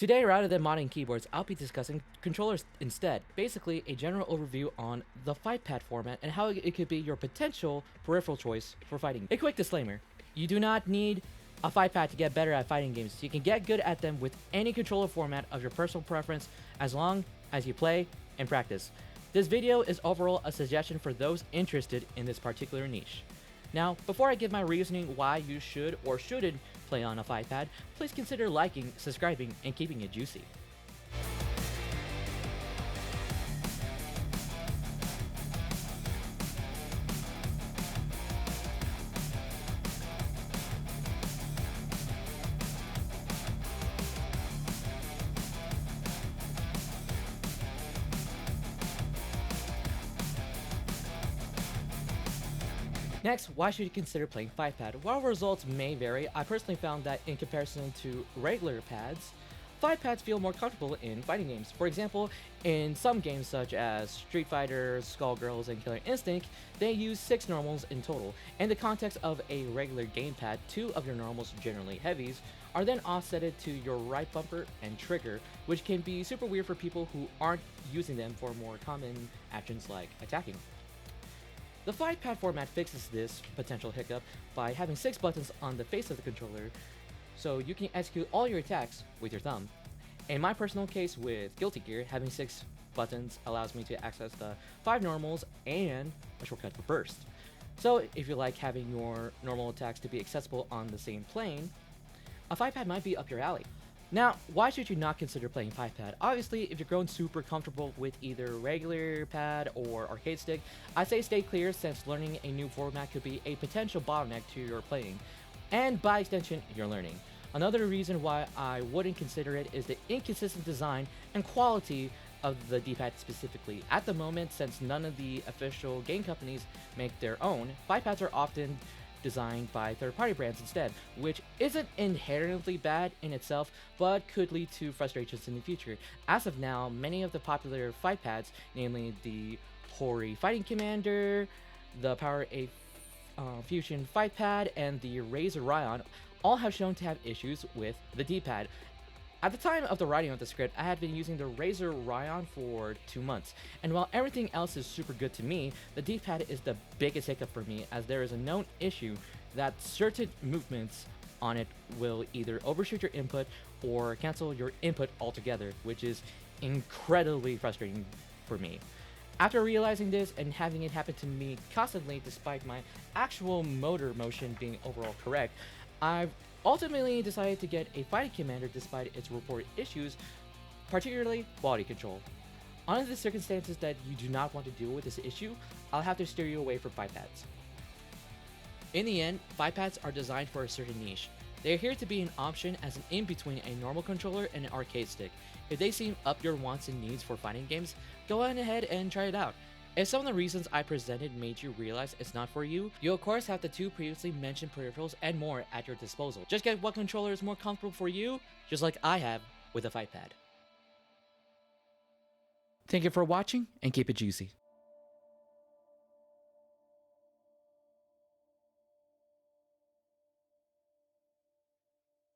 Today, rather than modding keyboards, I'll be discussing controllers instead. Basically, a general overview on the Fightpad format and how it could be your potential peripheral choice for fighting. A quick disclaimer, you do not need a Fightpad to get better at fighting games. You can get good at them with any controller format of your personal preference as long as you play and practice. This video is overall a suggestion for those interested in this particular niche. Now, before I give my reasoning why you should or shouldn't play on a Fightpad, please consider liking, subscribing, and keeping it juicy. Next, why should you consider playing Fightpad? While results may vary, I personally found that in comparison to regular pads, Fightpads feel more comfortable in fighting games. For example, in some games such as Street Fighter, Skullgirls, and Killer Instinct, they use 6 normals in total. In the context of a regular gamepad, 2 of your normals, generally heavies, are then offsetted to your right bumper and trigger, which can be super weird for people who aren't using them for more common actions like attacking. The Fightpad format fixes this potential hiccup by having 6 buttons on the face of the controller, so you can execute all your attacks with your thumb. In my personal case with Guilty Gear, having 6 buttons allows me to access the 5 normals and a shortcut for burst. So if you like having your normal attacks to be accessible on the same plane, a Fightpad might be up your alley. Now, why should you not consider playing Fightpad? Obviously, if you're growing super comfortable with either regular pad or arcade stick, I say stay clear since learning a new format could be a potential bottleneck to your playing, and by extension, your learning. Another reason why I wouldn't consider it is the inconsistent design and quality of the D-pad specifically. At the moment, since none of the official game companies make their own, Fightpads are often designed by third-party brands instead, which isn't inherently bad in itself, but could lead to frustrations in the future. As of now, many of the popular Fightpads, namely the Hori Fighting Commander, the Power A Fusion Fightpad, and the Razer Ryon, all have shown to have issues with the D-pad. At the time of the writing of the script, I had been using the Razer Ryon for 2 months, and while everything else is super good to me, the D-pad is the biggest hiccup for me, as there is a known issue that certain movements on it will either overshoot your input or cancel your input altogether, which is incredibly frustrating for me. After realizing this and having it happen to me constantly despite my actual motor motion being overall correct, I've ultimately decided to get a Fighting Commander despite its reported issues, particularly quality control. Under the circumstances that you do not want to deal with this issue, I'll have to steer you away from Fightpads. In the end, Fightpads are designed for a certain niche. They are here to be an option as an in-between a normal controller and an arcade stick. If they seem up your wants and needs for fighting games, go on ahead and try it out. If some of the reasons I presented made you realize it's not for you, you of course have the 2 previously mentioned peripherals and more at your disposal. Just get what controller is more comfortable for you, just like I have with a Fightpad. Thank you for watching, and keep it juicy.